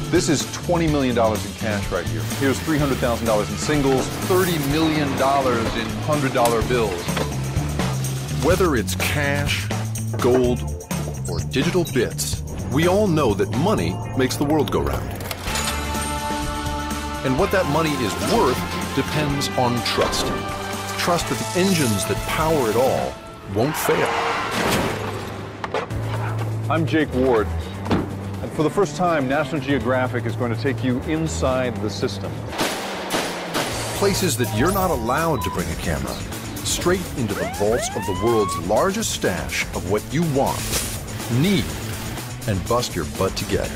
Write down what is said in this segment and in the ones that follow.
This is $20 million in cash right here. Here's $300,000 in singles, $30 million in $100 bills. Whether it's cash, gold, or digital bits, we all know that money makes the world go round. And what that money is worth depends on trust. Trust that the engines that power it all won't fail. I'm Jake Ward, and for the first time, National Geographic is going to take you inside the system. Places that you're not allowed to bring a camera, straight into the vaults of the world's largest stash of what you want, need, and bust your butt to get.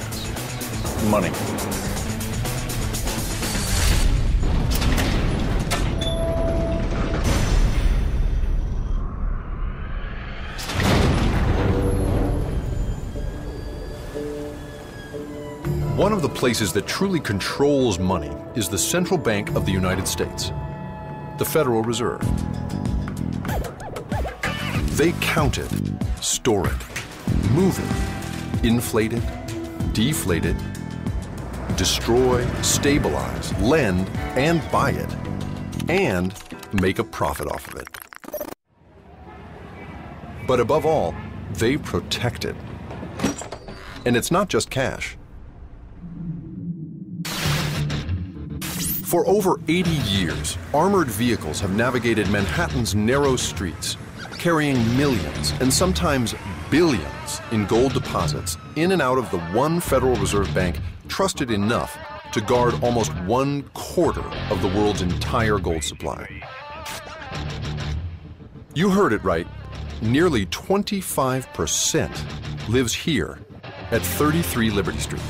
Money. One of the places that truly controls money is the Central Bank of the United States, the Federal Reserve. They count it, store it, move it, inflate it, deflate it, destroy, stabilize, lend, and buy it, and make a profit off of it. But above all, they protect it. And it's not just cash. For over 80 years, armored vehicles have navigated Manhattan's narrow streets, carrying millions and sometimes billions in gold deposits in and out of the one Federal Reserve Bank trusted enough to guard almost 1/4 of the world's entire gold supply. You heard it right. Nearly 25% lives here at 33 Liberty Street.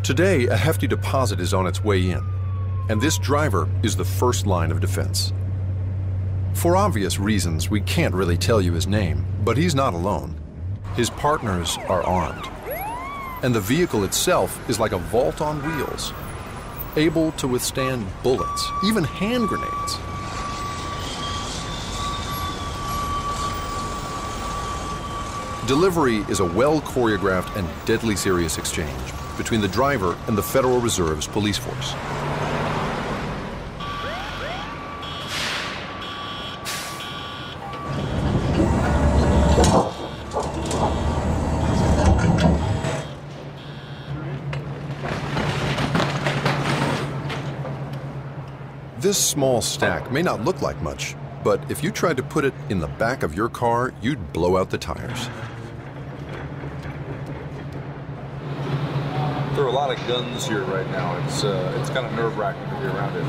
Today, a hefty deposit is on its way in, and this driver is the first line of defense. For obvious reasons, we can't really tell you his name, but he's not alone. His partners are armed, and the vehicle itself is like a vault on wheels, able to withstand bullets, even hand grenades. Delivery is a well-choreographed and deadly serious exchange between the driver and the Federal Reserve's police force. This small stack may not look like much, but if you tried to put it in the back of your car, you'd blow out the tires. There are a lot of guns here right now. It's kind of nerve-wracking to be around it.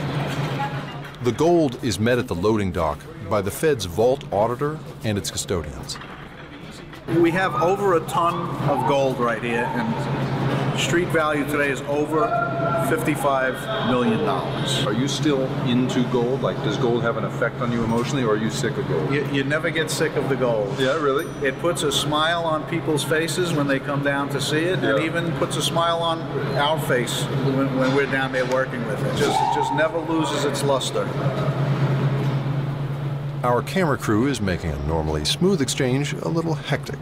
The gold is met at the loading dock by the Fed's vault auditor and its custodians. We have over a ton of gold right here, and street value today is over $55 million. Are you still into gold? Like, does gold have an effect on you emotionally, or are you sick of gold? You never get sick of the gold. Yeah, really? It puts a smile on people's faces when they come down to see it, and even puts a smile on our face when we're down there working with it. It just never loses its luster. Our camera crew is making a normally smooth exchange a little hectic.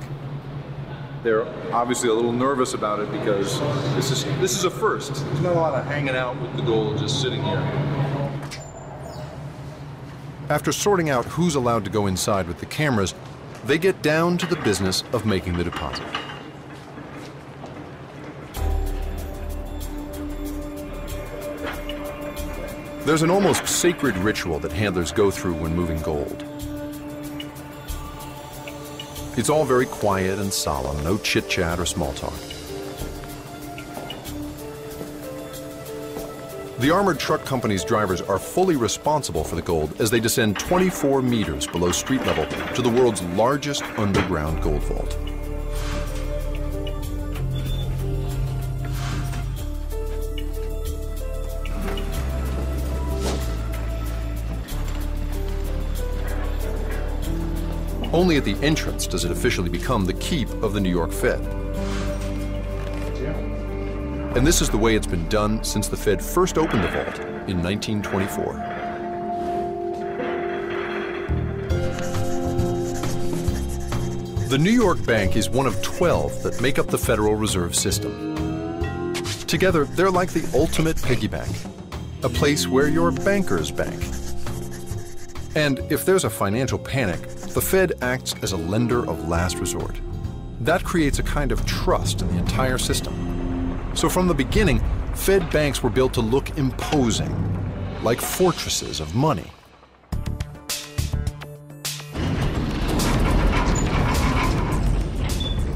They're obviously a little nervous about it because this is a first. There's not a lot of hanging out with the gold just sitting here. After sorting out who's allowed to go inside with the cameras, they get down to the business of making the deposit. There's an almost sacred ritual that handlers go through when moving gold. It's all very quiet and solemn, no chit-chat or small talk. The armored truck company's drivers are fully responsible for the gold as they descend 24 meters below street level to the world's largest underground gold vault. Only at the entrance does it officially become the keep of the New York Fed. And this is the way it's been done since the Fed first opened the vault in 1924. The New York Bank is one of 12 that make up the Federal Reserve System. Together, they're like the ultimate piggy bank, a place where your bankers bank. And if there's a financial panic, the Fed acts as a lender of last resort. That creates a kind of trust in the entire system. So from the beginning, Fed banks were built to look imposing, like fortresses of money.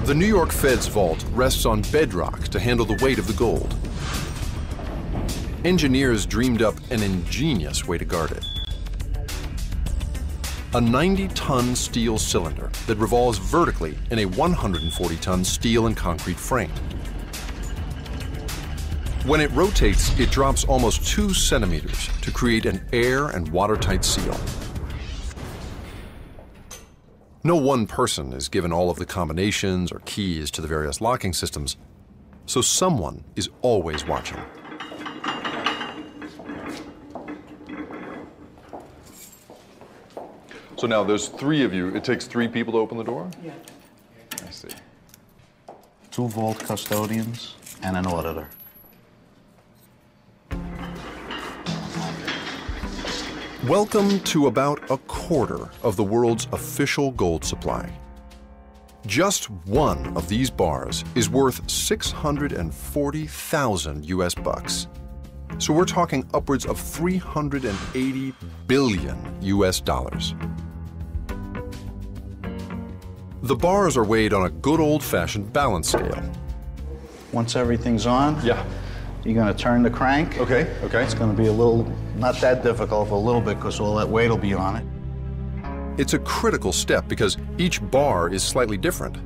The New York Fed's vault rests on bedrock to handle the weight of the gold. Engineers dreamed up an ingenious way to guard it. A 90-ton steel cylinder that revolves vertically in a 140-ton steel and concrete frame. When it rotates, it drops almost 2 centimeters to create an air and watertight seal. No one person is given all of the combinations or keys to the various locking systems, so someone is always watching. So now there's 3 of you. It takes 3 people to open the door? Yeah. I see. 2 vault custodians and an auditor. Welcome to about a quarter of the world's official gold supply. Just one of these bars is worth 640,000 US bucks. So we're talking upwards of 380 billion US dollars. The bars are weighed on a good old-fashioned balance scale. Once everything's on, Yeah. you're going to turn the crank. Okay, okay. It's going to be a little, not that difficult, but a little bit, because all that weight will be on it. It's a critical step because each bar is slightly different,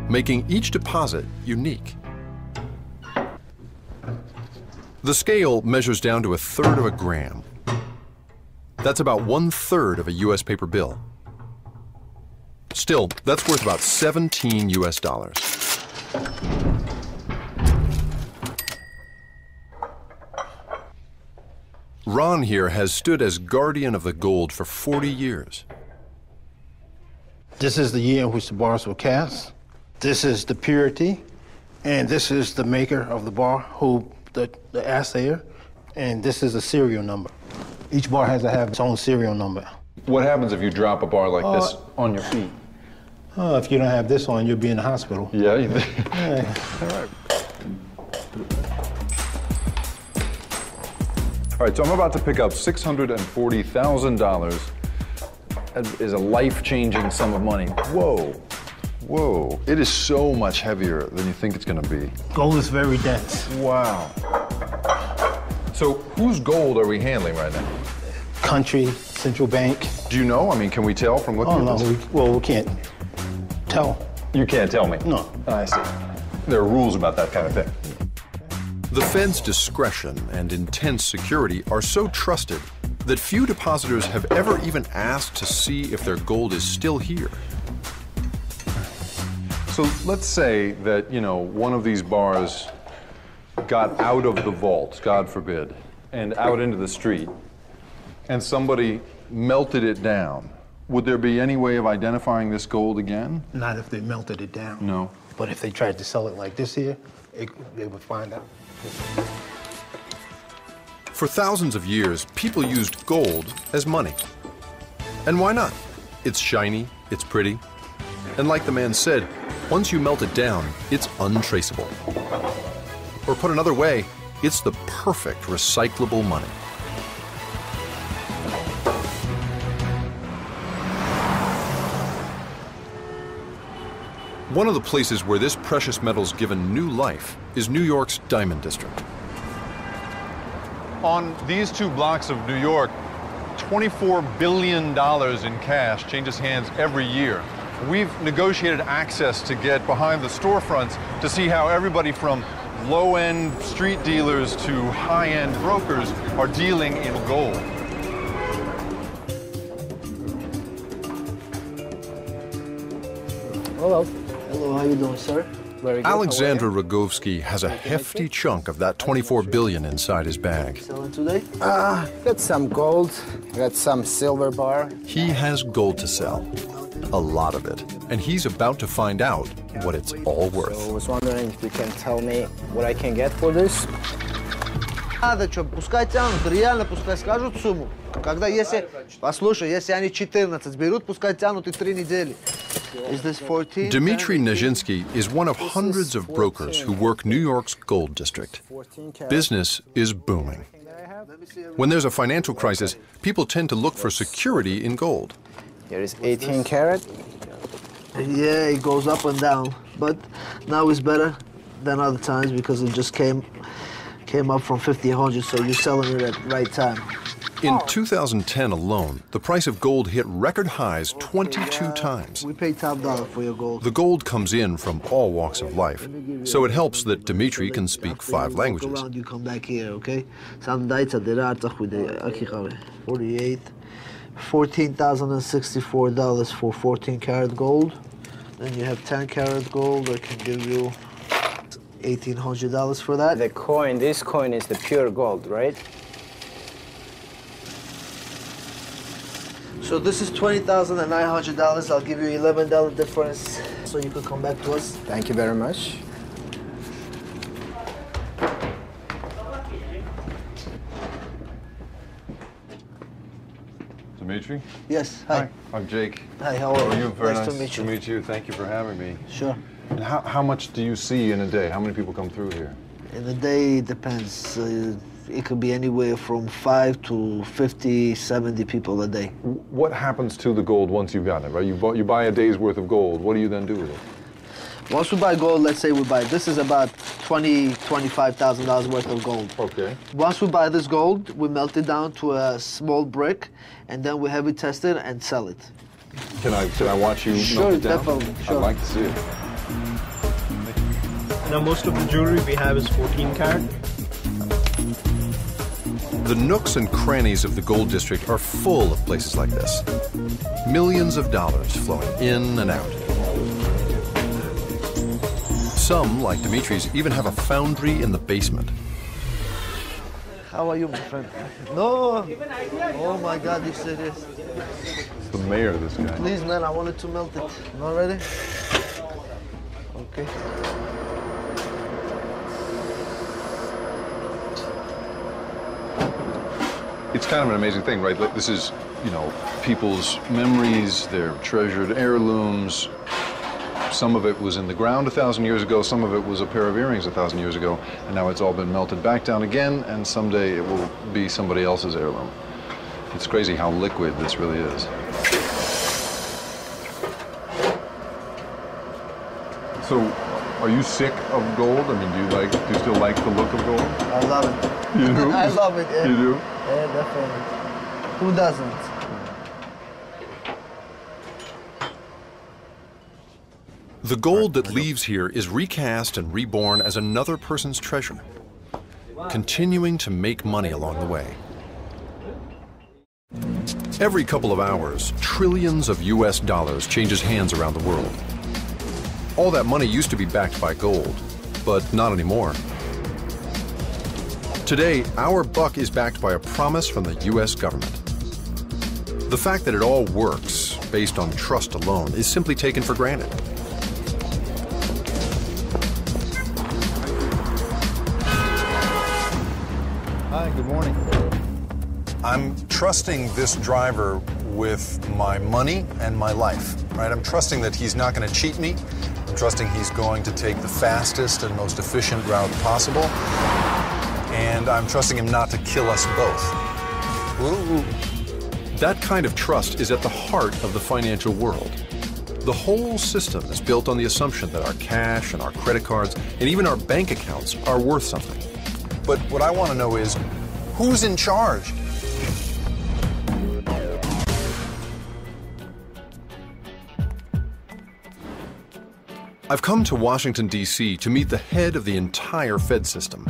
making each deposit unique. The scale measures down to 1/3 of a gram. That's about 1/3 of a US paper bill. Still, that's worth about 17 US dollars. Ron here has stood as guardian of the gold for 40 years. This is the year in which the bars were cast. This is the purity, and this is the maker of the bar, the assayer, and this is a serial number. Each bar has to have its own serial number. What happens if you drop a bar like this on your feet? If you don't have this on, you'll be in the hospital. Yeah. Yeah. All right. All right, so I'm about to pick up $640,000. That is a life-changing sum of money. Whoa, whoa. It is so much heavier than you think it's gonna be. Gold is very dense. Wow. So whose gold are we handling right now? Country, central bank. Do you know? I mean, can we tell from looking Oh, at no, this? we can't tell. You can't tell me? No. I see. There are rules about that kind of thing. The Fed's discretion and intense security are so trusted that few depositors have ever even asked to see if their gold is still here. So let's say that, you know, one of these bars got out of the vault, God forbid, and out into the street, and somebody melted it down. Would there be any way of identifying this gold again? Not if they melted it down. No. But if they tried to sell it like this here, they would find out. For thousands of years, people used gold as money. And why not? It's shiny, it's pretty, and like the man said, once you melt it down, it's untraceable. Or put another way, it's the perfect recyclable money. One of the places where this precious metal's given new life is New York's Diamond District. On these 2 blocks of New York, $24 billion in cash changes hands every year. We've negotiated access to get behind the storefronts to see how everybody from low-end street dealers to high-end brokers are dealing in gold. Hello. Hello, how you doing, sir? Very good. Alexander Rogovsky has a hefty chunk of that $24 billion inside his bag. Selling today? Got some gold, got some silver bar. He has gold to sell. a lot of it, and he's about to find out what it's all worth. So I was wondering if you can tell me what I can get for this. Надо что, пускай тянут, реально пускай скажут сумму. Когда если, послушай, если они 14 берут, пускай тянут и 3 недели. Is this 14? Dmitry Nezhinsky is one of hundreds of brokers who work New York's gold district. Business is booming. When there's a financial crisis, people tend to look for security in gold. Here is 18 karat. Yeah, it goes up and down, but now it's better than other times because it just came up from 1,500, so you're selling it at the right time. In 2010 alone, the price of gold hit record highs 22 times. We pay top dollar for your gold. The gold comes in from all walks of life, so it helps that Dmitry can speak 5 languages. You come back here, okay? 48, $14,064 for 14 karat gold. Then you have 10 karat gold. I can give you $1,800 for that. The coin, this coin is the pure gold, right? So this is $20,900. I'll give you $11 difference, so you can come back to us. Thank you very much. Dmitry? Yes, hi. I'm Jake. Hi, how are you? Very nice to meet you. To meet you. Thank you for having me. Sure. And how much do you see in a day? How many people come through here? In a day, it depends. It could be anywhere from 5 to 50, 70 people a day. What happens to the gold once you've gotten it, right? You buy a day's worth of gold. What do you then do with it? Once we buy gold, let's say we buy, this is about $25,000 worth of gold. Okay. Once we buy this gold, we melt it down to a small brick, and then we have it tested and sell it. Can I watch you Sure, melt it down? definitely. Sure. I'd like to see it. Now most of the jewelry we have is 14 karat. The nooks and crannies of the gold district are full of places like this. Millions of dollars flowing in and out. Some, like Dmitry's, even have a foundry in the basement. How are you, my friend? No. Oh my God, you serious? It's the mayor, this guy. Please, man, I wanted to melt it. Not ready? Okay. It's kind of an amazing thing, right? Like, this is, people's memories, their treasured heirlooms. Some of it was in the ground 1,000 years ago, some of it was a pair of earrings 1,000 years ago, and now it's all been melted back down again, and someday it will be somebody else's heirloom. It's crazy how liquid this really is. So, are you sick of gold? I mean, do you still like the look of gold? I love it. You do? I love it, yeah. You do? Yeah, definitely. Who doesn't? The gold that leaves here is recast and reborn as another person's treasure, continuing to make money along the way. Every couple of hours, trillions of US dollars changes hands around the world. All that money used to be backed by gold, but not anymore. Today, our buck is backed by a promise from the US government. The fact that it all works based on trust alone is simply taken for granted. Hi, good morning. I'm trusting this driver with my money and my life, right? I'm trusting that he's not going to cheat me. I'm trusting he's going to take the fastest and most efficient route possible. And I'm trusting him not to kill us both. Ooh. That kind of trust is at the heart of the financial world. The whole system is built on the assumption that our cash and our credit cards and even our bank accounts are worth something. But what I want to know is, who's in charge? I've come to Washington, D.C. to meet the head of the entire Fed system.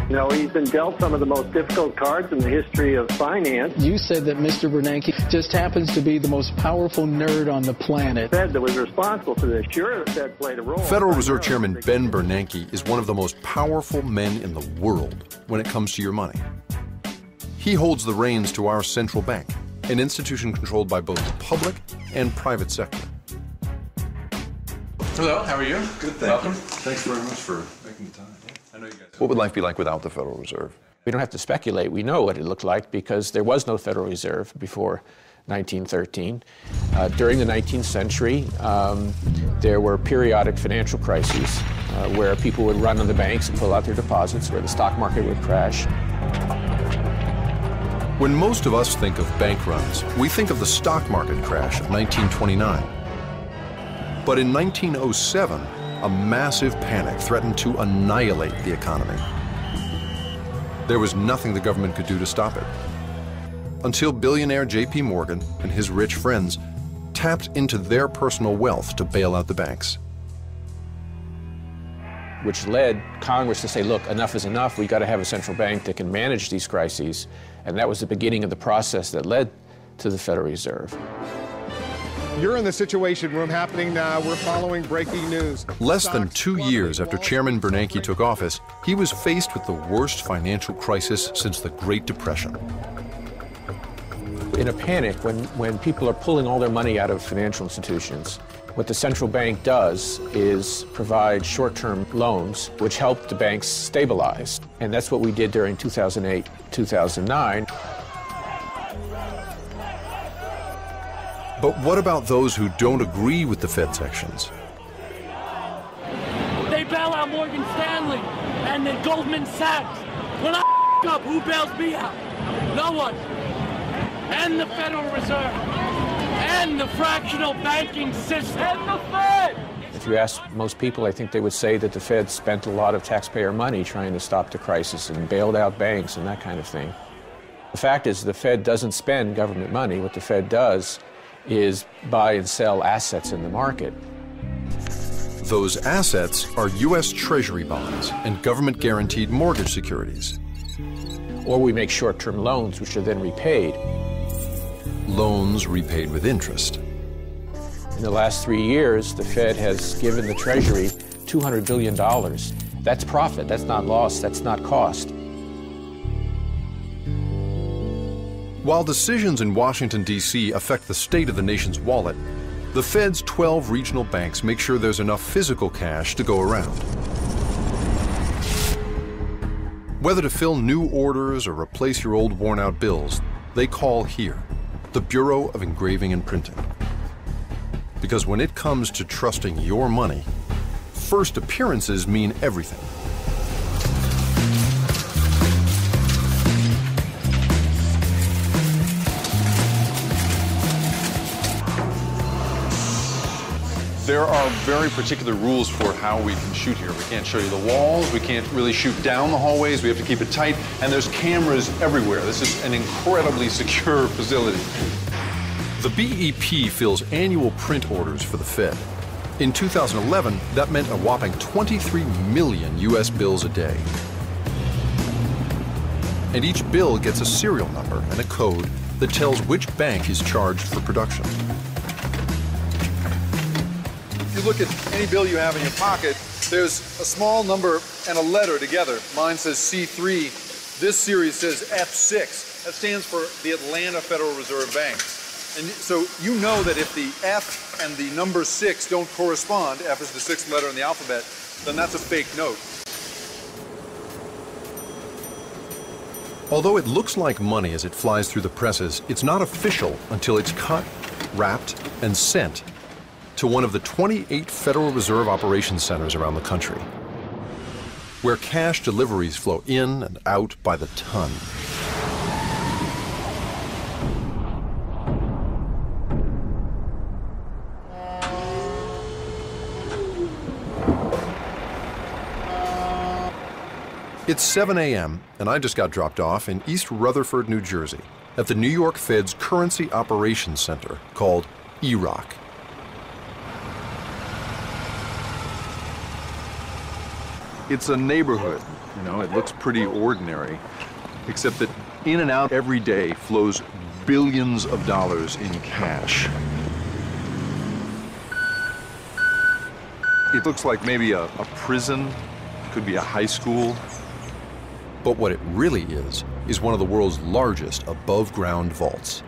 You know, he's been dealt some of the most difficult cards in the history of finance. You said that Mr. Bernanke just happens to be the most powerful nerd on the planet. The Fed that was responsible for this. Sure, the Fed played a role. Federal Reserve Chairman Ben Bernanke is one of the most powerful men in the world when it comes to your money. He holds the reins to our central bank, an institution controlled by both the public and private sector. Hello, how are you? Good, Welcome. Thanks very much for making the time. I know you guys. What would life be like without the Federal Reserve? We don't have to speculate. We know what it looked like because there was no Federal Reserve before 1913. During the 19th century, there were periodic financial crises where people would run on the banks and pull out their deposits, where the stock market would crash. When most of us think of bank runs, we think of the stock market crash of 1929. But in 1907, a massive panic threatened to annihilate the economy. There was nothing the government could do to stop it, until billionaire J.P. Morgan and his rich friends tapped into their personal wealth to bail out the banks. Which led Congress to say, look, enough is enough. We've got to have a central bank that can manage these crises. And that was the beginning of the process that led to the Federal Reserve. You're in the Situation Room happening now. We're following breaking news. Less than 2 years after Chairman Bernanke took office, he was faced with the worst financial crisis since the Great Depression. In a panic, when people are pulling all their money out of financial institutions, what the central bank does is provide short-term loans, which help the banks stabilize. And that's what we did during 2008, 2009. But what about those who don't agree with the Fed's actions? They bail out Morgan Stanley and then Goldman Sachs. When I up, who bails me out? No one. And the Federal Reserve. And the fractional banking system. And the Fed. If you ask most people, I think they would say that the Fed spent a lot of taxpayer money trying to stop the crisis and bailed out banks and that kind of thing. The fact is the Fed doesn't spend government money. What the Fed does is buy and sell assets in the market. Those assets are U.S. Treasury bonds and government-guaranteed mortgage securities. Or we make short-term loans, which are then repaid. Loans repaid with interest. In the last 3 years, the Fed has given the Treasury $200 billion. That's profit, that's not loss, that's not cost. While decisions in Washington, D.C. affect the state of the nation's wallet, the Fed's 12 regional banks make sure there's enough physical cash to go around. Whether to fill new orders or replace your old worn-out bills, they call here, the Bureau of Engraving and Printing. Because when it comes to trusting your money, first appearances mean everything. There are very particular rules for how we can shoot here. We can't show you the walls, we can't really shoot down the hallways, we have to keep it tight, and there's cameras everywhere. This is an incredibly secure facility. The BEP fills annual print orders for the Fed. In 2011, that meant a whopping 23 million U.S. bills a day. And each bill gets a serial number and a code that tells which bank is charged for production. If you look at any bill you have in your pocket, there's a small number and a letter together. Mine says C3. This series says F6. That stands for the Atlanta Federal Reserve Bank. And so you know that if the F and the number 6 don't correspond, F is the sixth letter in the alphabet, then that's a fake note. Although it looks like money as it flies through the presses, it's not official until it's cut, wrapped, and sent to one of the 28 Federal Reserve operations centers around the country, where cash deliveries flow in and out by the ton. It's 7 a.m., and I just got dropped off in East Rutherford, New Jersey, at the New York Fed's Currency Operations Center, called EROC. It's a neighborhood, you know, it looks pretty ordinary, except that in and out every day flows billions of dollars in cash. It looks like maybe a prison, could be a high school. But what it really is one of the world's largest above-ground vaults.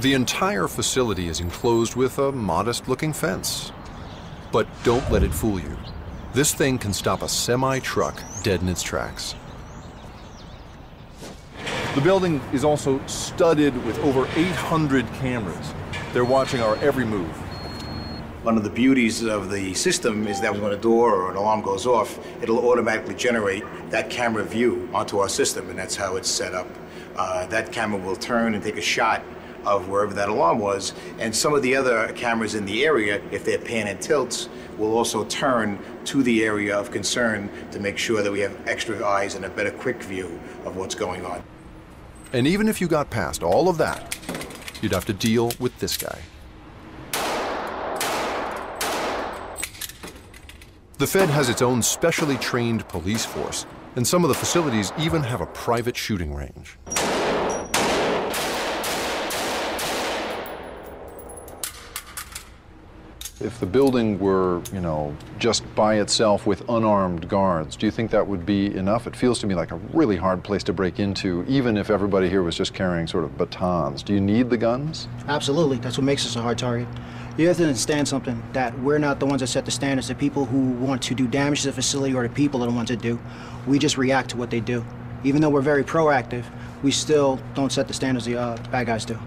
The entire facility is enclosed with a modest-looking fence. But don't let it fool you. This thing can stop a semi-truck dead in its tracks. The building is also studded with over 800 cameras. They're watching our every move. One of the beauties of the system is that when a door or an alarm goes off, it'll automatically generate that camera view onto our system, and that's how it's set up. That camera will turn and take a shot of wherever that alarm was, and some of the other cameras in the area, if they're pan and tilts, will also turn to the area of concern to make sure that we have extra eyes and a better quick view of what's going on. And even if you got past all of that, you'd have to deal with this guy. The Fed has its own specially trained police force, and some of the facilities even have a private shooting range. If the building were, just by itself with unarmed guards, do you think that would be enough? It feels to me like a really hard place to break into, even if everybody here was just carrying sort of batons. Do you need the guns? Absolutely. That's what makes us a hard target. You have to understand something, that we're not the ones that set the standards. The people who want to do damage to the facility or the people are the ones that do. We just react to what they do. Even though we're very proactive, we still don't set the standards the bad guys do.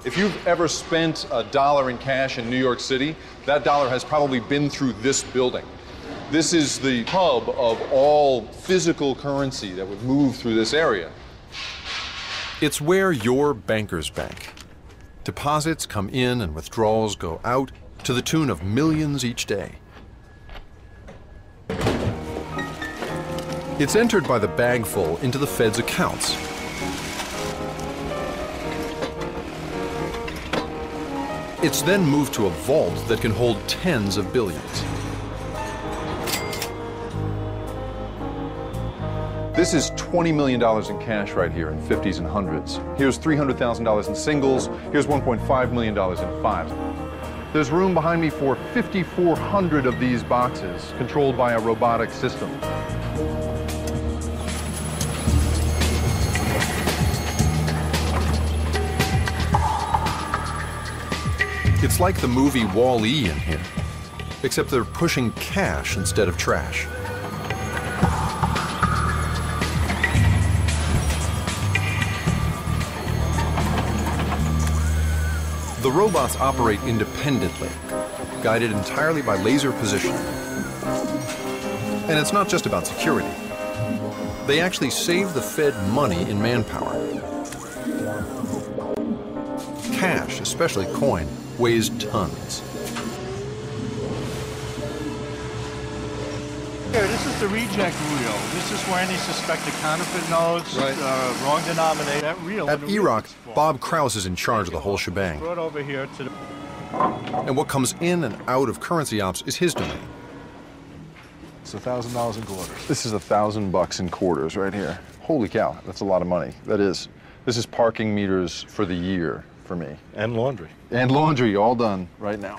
If you've ever spent $1 in cash in New York City, that dollar has probably been through this building. This is the hub of all physical currency that would move through this area. It's where your bankers bank. Deposits come in and withdrawals go out to the tune of millions each day. It's entered by the bagful into the Fed's accounts. It's then moved to a vault that can hold tens of billions. This is $20 million in cash right here in 50s and 100s. Here's $300,000 in singles. Here's $1.5 million in fives. There's room behind me for 5,400 of these boxes controlled by a robotic system. It's like the movie Wall-E in here, except they're pushing cash instead of trash. The robots operate independently, guided entirely by laser positioning. And it's not just about security. They actually save the Fed money in manpower. Cash, especially coin, weighs tons. Here, this is the reject reel. This is where any suspected counterfeit notes, wrong denominator, that reel. At Iraq, Bob Krause is in charge of the whole shebang. Brought over here to the... And what comes in and out of currency ops is his domain. It's $1,000 in quarters. This is $1,000 in quarters right here. Holy cow, that's a lot of money. That is. This is parking meters for the year for me. And laundry. And laundry, all done right now.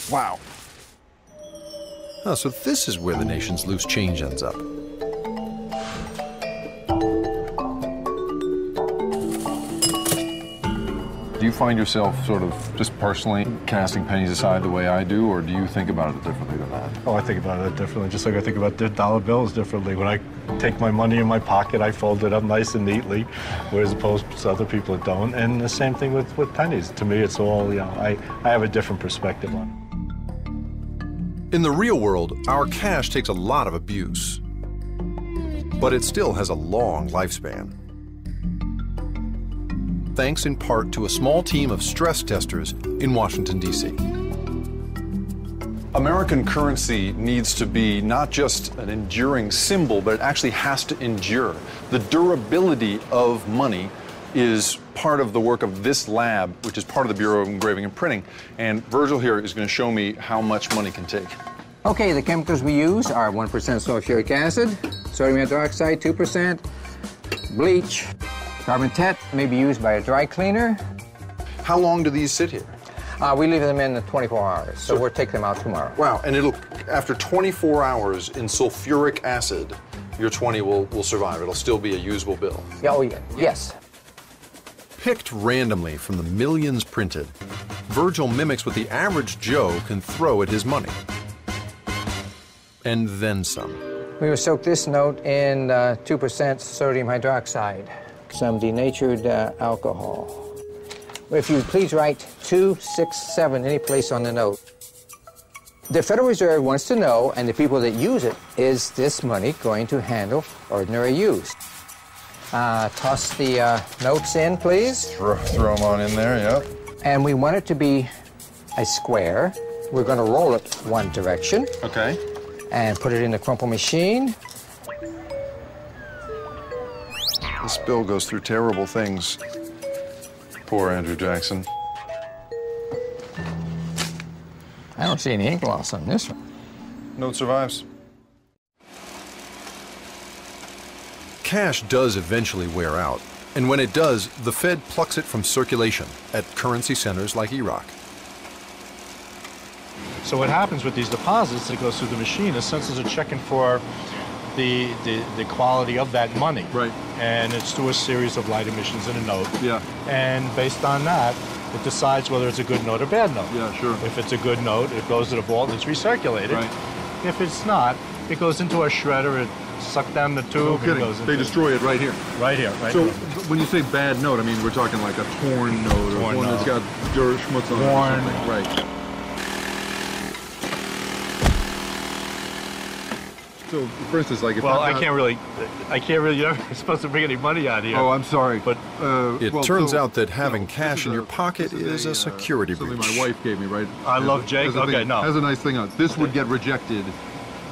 Wow. Oh, so this is where the nation's loose change ends up. Do you find yourself sort of just personally casting pennies aside the way I do, or do you think about it differently than that? Oh, I think about it differently, just like I think about the dollar bills differently. When I take my money in my pocket, I fold it up nice and neatly, whereas opposed to other people that don't. And the same thing with pennies. To me, it's all, I have a different perspective on it. In the real world, our cash takes a lot of abuse, but it still has a long lifespan. Thanks in part to a small team of stress testers in Washington, D.C. American currency needs to be not just an enduring symbol, but it actually has to endure. The durability of money is part of the work of this lab, which is part of the Bureau of Engraving and Printing. And Virgil here is going to show me how much money can take. Okay, the chemicals we use are 1% sulfuric acid, sodium hydroxide, 2%, bleach, Carbon-tet may be used by a dry cleaner. How long do these sit here? We leave them in 24 hours, so we'll take them out tomorrow. Wow, and after 24 hours in sulfuric acid, your 20 will survive. It'll still be a usable bill. Yeah, oh yeah, yes. Picked randomly from the millions printed, Virgil mimics what the average Joe can throw at his money. And then some. We will soak this note in 2% sodium hydroxide, some denatured alcohol. If you please write 267 any place on the note. The Federal Reserve wants to know, and the people that use it, is this money going to handle ordinary use? Toss the notes in, please. Throw them on in there, yep. And we want it to be a square. We're going to roll it one direction. Okay. And put it in the crumple machine. This bill goes through terrible things. Poor Andrew Jackson. I don't see any ink loss on this one. Note survives. Cash does eventually wear out, and when it does, the Fed plucks it from circulation at currency centers like Iraq. So what happens with these deposits that goes through the machine is sensors are checking for the quality of that money. Right. And it's through a series of light emissions in a note. Yeah. And based on that, it decides whether it's a good note or bad note. Yeah, sure. If it's a good note, it goes to the vault, it's recirculated. Right. If it's not, it goes into a shredder, it sucks down the tube. No and kidding. goes into They destroy it right here. Right here, right So here. when you say bad note, I mean, we're talking like a torn note or Torn one that's note. got dirt, schmutz on it or Worn. something. Right. So, for instance, like if Well, I'm I can't really, you're not supposed to bring any money out here. Oh, I'm sorry. But It well, turns so, out that having no, cash this in is your a- pocket is a security something breach. my wife gave me, right? I love Jake? Has a Okay, thing- no. Has a nice thing on it. This would get rejected.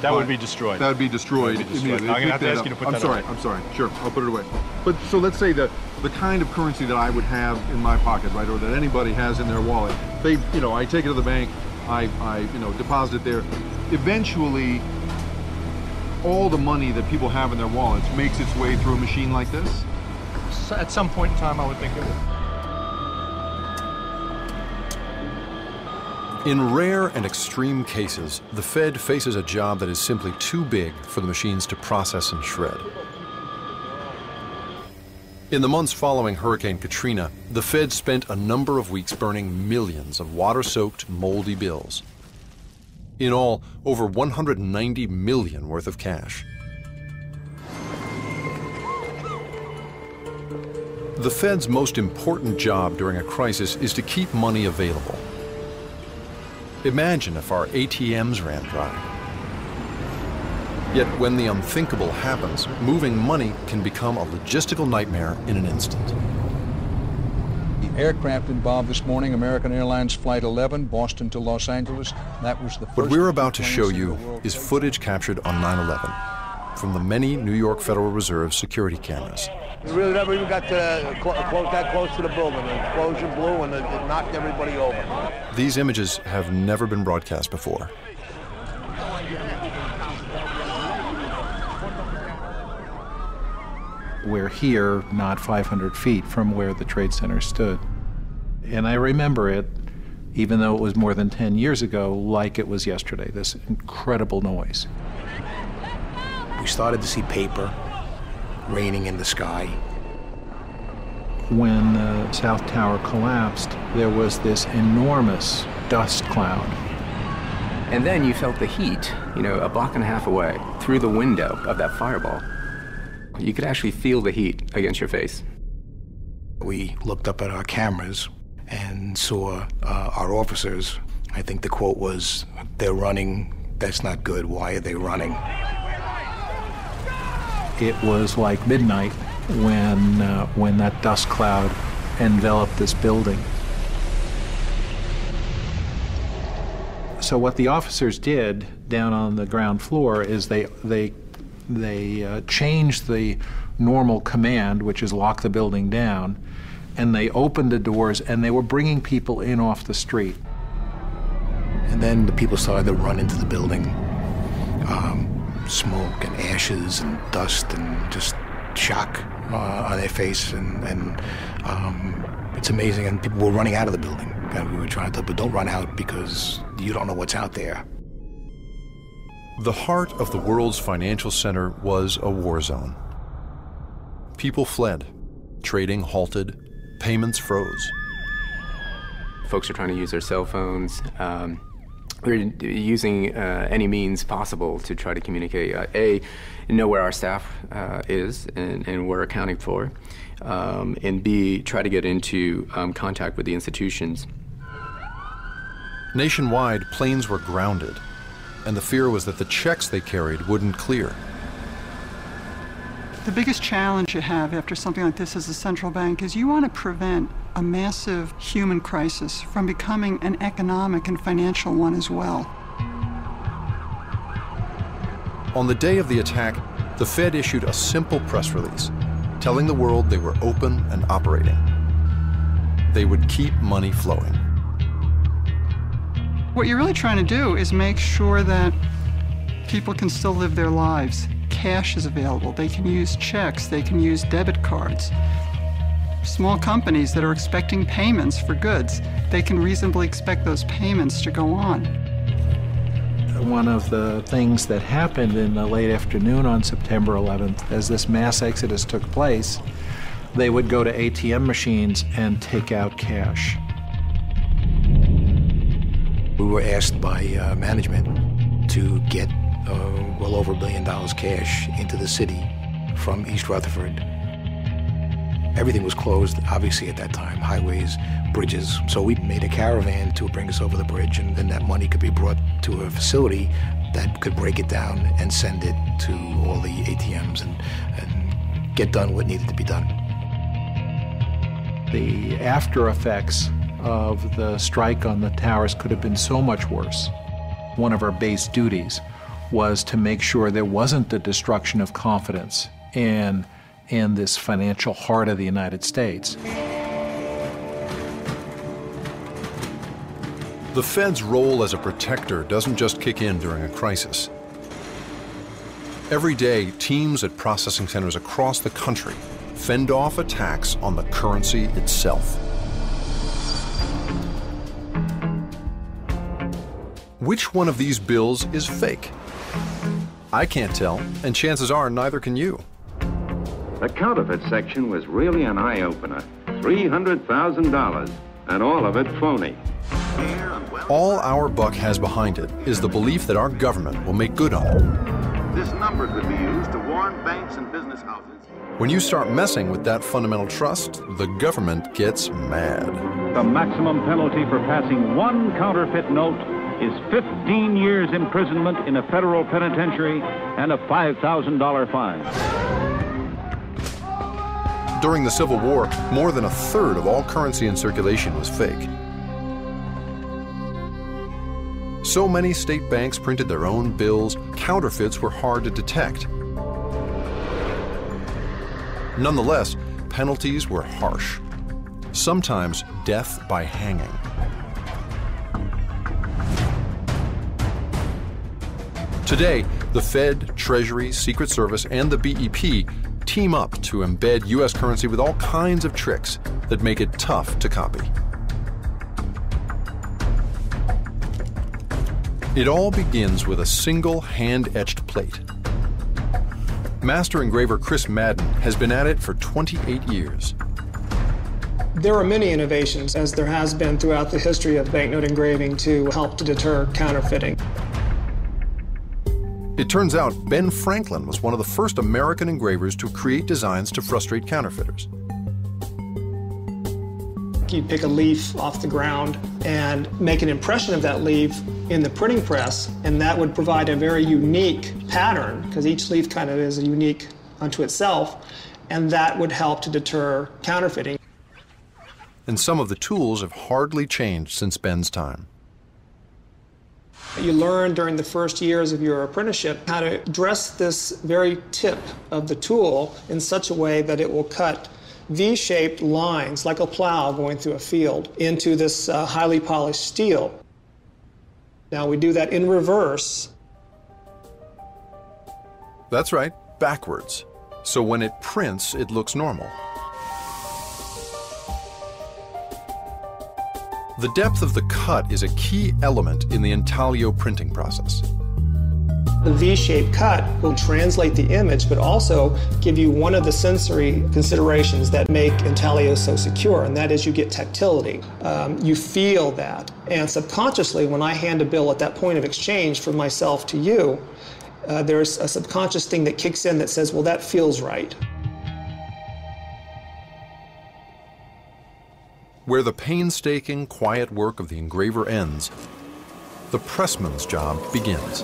that but would be destroyed. That would be destroyed. That would be destroyed. immediately. I'm gonna have to Pick ask you to put I'm that sorry. away. I'm sorry. Sure, I'll put it away. But so let's say the kind of currency that I would have in my pocket, right, or that anybody has in their wallet. They, I take it to the bank. I deposit it there. Eventually, all the money that people have in their wallets makes its way through a machine like this? So at some point in time, I would think it would. In rare and extreme cases, the Fed faces a job that is simply too big for the machines to process and shred. In the months following Hurricane Katrina, the Fed spent a number of weeks burning millions of water-soaked, moldy bills. In all, over 190 million worth of cash. The Fed's most important job during a crisis is to keep money available. Imagine if our ATMs ran dry. Yet when the unthinkable happens, moving money can become a logistical nightmare in an instant. The aircraft involved this morning, American Airlines Flight 11, Boston to Los Angeles. That was the first. What we're about to show you is footage captured on 9/11 from the many New York Federal Reserve security cameras. We really never even got to that close to the building. The explosion blew and it knocked everybody over. These images have never been broadcast before. We're here, not 500 feet from where the Trade Center stood. And I remember it, even though it was more than 10 years ago, like it was yesterday, this incredible noise. We started to see paper raining in the sky. When the South Tower collapsed, there was this enormous dust cloud. And then you felt the heat, a block and a half away, through the window of that fireball. You could actually feel the heat against your face. We looked up at our cameras and saw our officers. I think the quote was, "They're running. That's not good. Why are they running?" It was like midnight when that dust cloud enveloped this building. So what the officers did down on the ground floor is they changed the normal command, which is lock the building down, and they opened the doors and they were bringing people in off the street. And then the people started to run into the building. Smoke and ashes and dust and just shock on their face, and it's amazing. And people were running out of the building, and we were trying to tell people, don't run out because you don't know what's out there. The heart of the world's financial center was a war zone. People fled, trading halted, payments froze. Folks are trying to use their cell phones. We're using any means possible to try to communicate. A, know where our staff is and we're accounting for, and B, try to get into contact with the institutions. Nationwide, planes were grounded, and the fear was that the checks they carried wouldn't clear. The biggest challenge you have after something like this as a central bank is you want to prevent a massive human crisis from becoming an economic and financial one as well. On the day of the attack, the Fed issued a simple press release telling the world they were open and operating. They would keep money flowing. What you're really trying to do is make sure that people can still live their lives. Cash is available. They can use checks. They can use debit cards. Small companies that are expecting payments for goods, they can reasonably expect those payments to go on. One of the things that happened in the late afternoon on September 11th, as this mass exodus took place, they would go to ATM machines and take out cash. We were asked by management to get well over $1 billion cash into the city from East Rutherford. Everything was closed, obviously, at that time, highways, bridges. So we made a caravan to bring us over the bridge, and then that money could be brought to a facility that could break it down and send it to all the ATMs and get done what needed to be done. The after effects of the strike on the towers could have been so much worse. One of our base duties was to make sure there wasn't the destruction of confidence in this financial heart of the United States. The Fed's role as a protector doesn't just kick in during a crisis. Every day, teams at processing centers across the country fend off attacks on the currency itself. Which one of these bills is fake? I can't tell, and chances are neither can you. The counterfeit section was really an eye-opener. $300,000, and all of it phony. All our buck has behind it is the belief that our government will make good on it. This number could be used to warn banks and business houses. When you start messing with that fundamental trust, the government gets mad. The maximum penalty for passing one counterfeit note is 15 years imprisonment in a federal penitentiary and a $5,000 fine. During the Civil War, more than a third of all currency in circulation was fake. So many state banks printed their own bills, counterfeits were hard to detect. Nonetheless, penalties were harsh, sometimes death by hanging. Today, the Fed, Treasury, Secret Service, and the BEP team up to embed U.S. currency with all kinds of tricks that make it tough to copy. It all begins with a single hand-etched plate. Master engraver Chris Madden has been at it for 28 years. There are many innovations, as there has been throughout the history of banknote engraving, to help to deter counterfeiting. It turns out Ben Franklin was one of the first American engravers to create designs to frustrate counterfeiters. You'd pick a leaf off the ground and make an impression of that leaf in the printing press, and that would provide a very unique pattern, because each leaf kind of is unique unto itself, and that would help to deter counterfeiting. And some of the tools have hardly changed since Ben's time. You learn during the first years of your apprenticeship how to dress this very tip of the tool in such a way that it will cut V-shaped lines, like a plow going through a field, into this highly polished steel. Now we do that in reverse. That's right, backwards. So when it prints, it looks normal. The depth of the cut is a key element in the intaglio printing process. The V-shaped cut will translate the image, but also give you one of the sensory considerations that make intaglio so secure, and that is you get tactility. You feel that. And subconsciously, when I hand a bill at that point of exchange from myself to you, there's a subconscious thing that kicks in that says, well, that feels right. Where the painstaking, quiet work of the engraver ends, the pressman's job begins.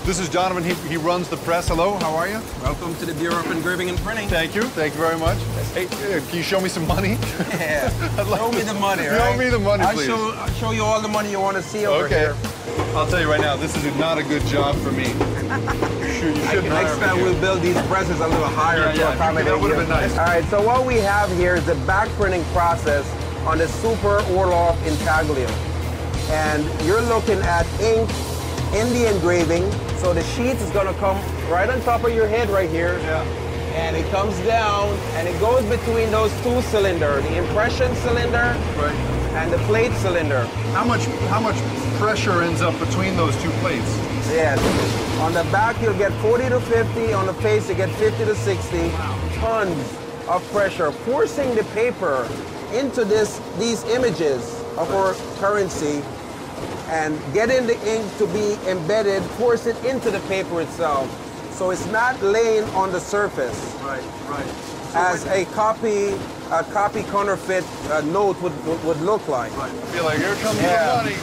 This is Donovan. He runs the press. Hello, how are you? Welcome to the Bureau of Engraving and Printing. Thank you. Thank you very much. Hey, can you show me some money? Yeah. Show me the money, right? Show me the money, please. I'll show you all the money you want to see over here. I'll tell you right now, this is not a good job for me. Next time we'll build these presses a little higher to accommodate that would have been nice. All right, so what we have here is the back printing process on the Super Orloff Intaglio. And you're looking at ink in the engraving. So the sheet is going to come right on top of your head right here. Yeah. And it comes down and it goes between those two cylinders, the impression cylinder and the plate cylinder. How much pressure ends up between those two plates? Yes. On the back you'll get 40 to 50, on the face you get 50 to 60 tons of pressure, forcing the paper into these images of our currency and getting the ink to be embedded, force it into the paper itself. So it's not laying on the surface. Right. So as a copy counterfeit note would look like. Right. I feel like here comes the money.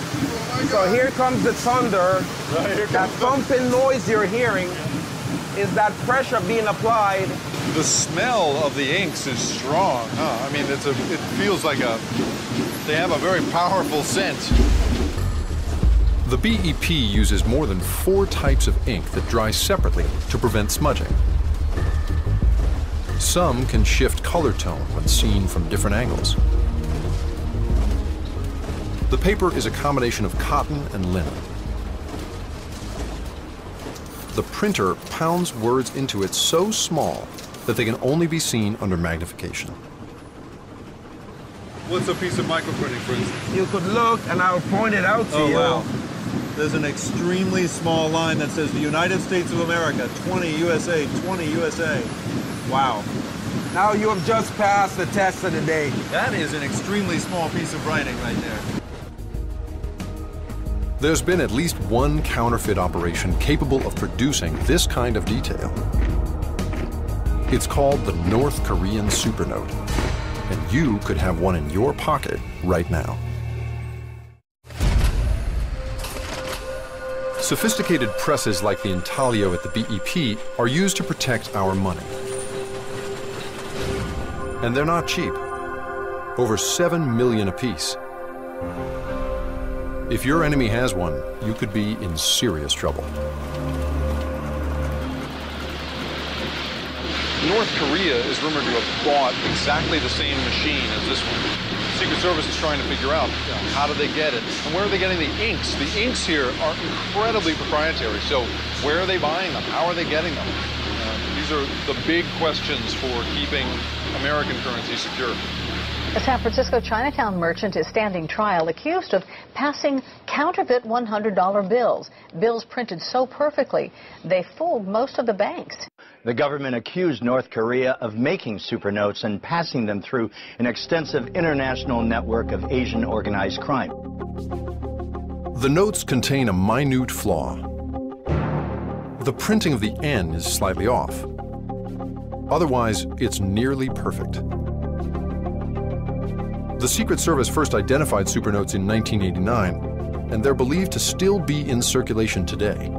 So here comes the thunder. That thumping noise you're hearing is that pressure being applied. The smell of the inks is strong, huh? I mean, it feels like they have a very powerful scent. The BEP uses more than 4 types of ink that dry separately to prevent smudging. Some can shift color tone when seen from different angles. The paper is a combination of cotton and linen. The printer pounds words into it so small that they can only be seen under magnification. What's a piece of microprinting, for instance? You could look, and I'll point it out to you. Wow. There's an extremely small line that says the United States of America, 20 USA, 20 USA. Wow. Now you have just passed the test of the day. That is an extremely small piece of writing right there. There's been at least one counterfeit operation capable of producing this kind of detail. It's called the North Korean Supernote, and you could have one in your pocket right now. Sophisticated presses like the intaglio at the BEP are used to protect our money. And they're not cheap. Over 7 million apiece. If your enemy has one, you could be in serious trouble. North Korea is rumored to have bought exactly the same machine as this one. The Secret Service is trying to figure out how do they get it, and where are they getting the inks? The inks here are incredibly proprietary, so where are they buying them? How are they getting them? These are the big questions for keeping American currency secure. A San Francisco Chinatown merchant is standing trial accused of passing counterfeit $100 bills. Bills printed so perfectly, they fooled most of the banks. The government accused North Korea of making supernotes and passing them through an extensive international network of Asian organized crime. The notes contain a minute flaw. The printing of the N is slightly off. Otherwise, it's nearly perfect. The Secret Service first identified supernotes in 1989, and they're believed to still be in circulation today.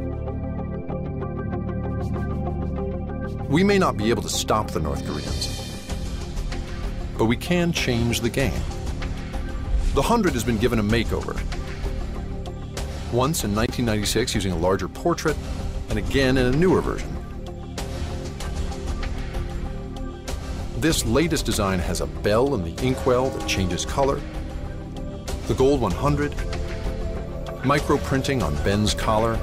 We may not be able to stop the North Koreans, but we can change the game. The 100 has been given a makeover. Once in 1996 using a larger portrait, and again in a newer version. This latest design has a bell in the inkwell that changes color, the gold 100, micro printing on Ben's collar,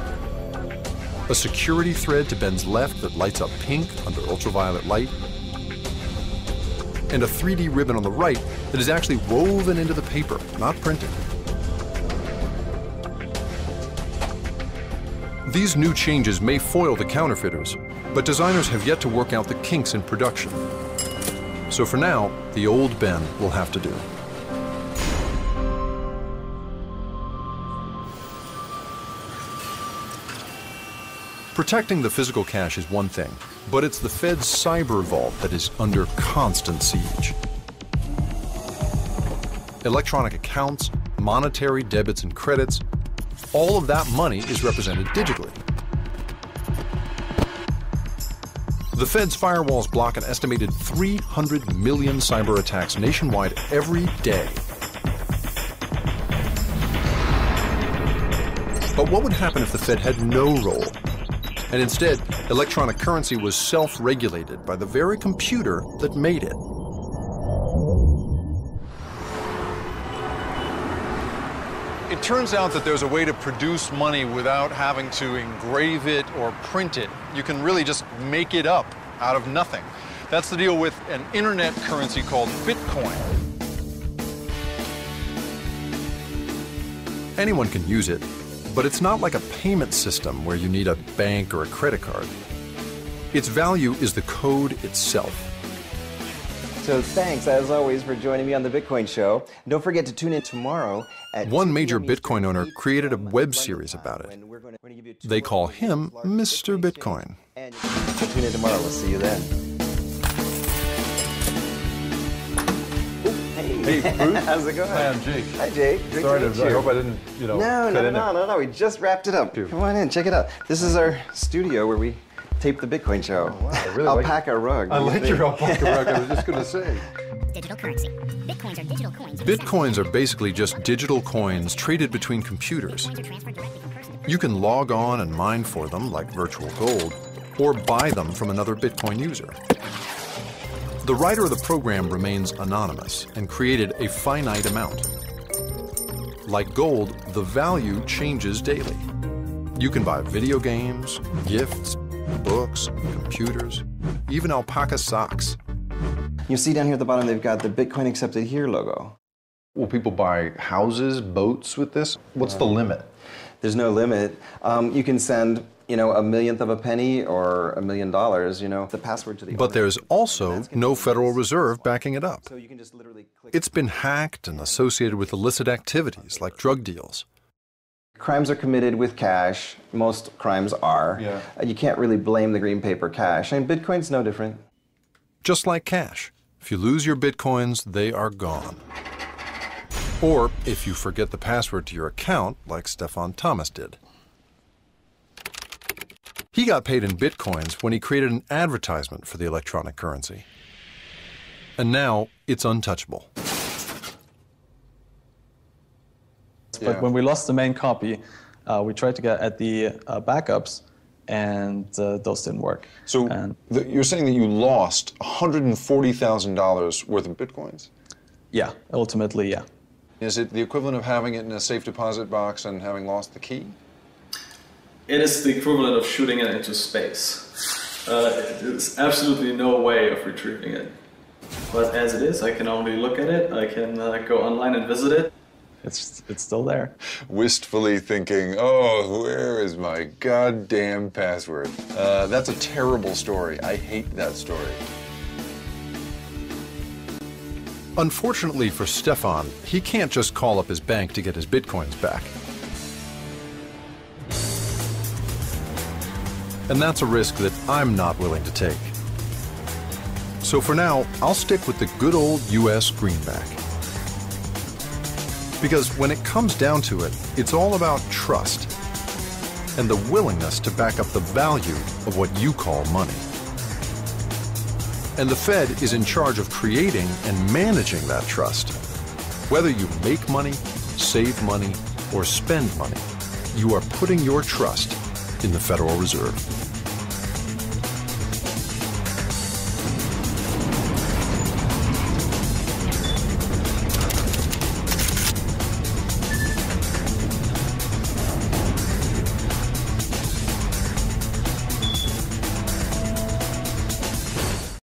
a security thread to Ben's left that lights up pink under ultraviolet light, and a 3D ribbon on the right that is actually woven into the paper, not printed. These new changes may foil the counterfeiters, but designers have yet to work out the kinks in production. So for now, the old Ben will have to do. Protecting the physical cash is one thing, but it's the Fed's cyber vault that is under constant siege. Electronic accounts, monetary debits and credits, all of that money is represented digitally. The Fed's firewalls block an estimated 300 million cyber attacks nationwide every day. But what would happen if the Fed had no role? And instead, electronic currency was self-regulated by the very computer that made it. It turns out that there's a way to produce money without having to engrave it or print it. You can really just make it up out of nothing. That's the deal with an internet currency called Bitcoin. Anyone can use it, but it's not like a payment system where you need a bank or a credit card. Its value is the code itself. So thanks, as always, for joining me on the Bitcoin Show. Don't forget to tune in tomorrow at One major Bitcoin owner created a web series about it. They call him Mr. Bitcoin. So tune in tomorrow. We'll see you then. Hey, Bruce. How's it going? Hi, I'm Jake. Hi, Jake. Great Sorry to meet you. I hope I didn't, No. We just wrapped it up. Come on in, check it out. This is our studio where we tape the Bitcoin Show. Wow, I really alpaca rug. I like your alpaca rug. I was just going to say. Digital currency. Bitcoins are digital coins. Bitcoins are basically just digital coins traded between computers. You can log on and mine for them like virtual gold, or buy them from another Bitcoin user. The writer of the program remains anonymous and created a finite amount. Like gold, the value changes daily. You can buy video games, gifts, books, computers, even alpaca socks. You see down here at the bottom, they've got the Bitcoin Accepted Here logo. Will people buy houses, boats with this? What's the limit? There's no limit. You can send, a millionth of a penny or $1 million, the password to the But there's also no Federal Reserve backing it up. It's been hacked and associated with illicit activities like drug deals. Crimes are committed with cash. Most crimes are. Yeah. You can't really blame the green paper cash. And Bitcoin's no different. Just like cash. If you lose your Bitcoins, they are gone. Or if you forget the password to your account, like Stefan Thomas did. He got paid in Bitcoins when he created an advertisement for the electronic currency. And now it's untouchable. But when we lost the main copy, we tried to get at the backups, and those didn't work. So you're saying that you lost $140,000 worth of Bitcoins? Yeah, ultimately, yeah. Is it the equivalent of having it in a safe deposit box and having lost the key? It is the equivalent of shooting it into space. There's absolutely no way of retrieving it. But as it is, I can only look at it, I can go online and visit it. It's still there. Wistfully thinking, oh, where is my goddamn password? That's a terrible story. I hate that story. Unfortunately for Stefan, he can't just call up his bank to get his Bitcoins back. And that's a risk that I'm not willing to take. So for now, I'll stick with the good old US greenback. Because when it comes down to it, it's all about trust and the willingness to back up the value of what you call money. And the Fed is in charge of creating and managing that trust. Whether you make money, save money, or spend money, you are putting your trust in the Federal Reserve.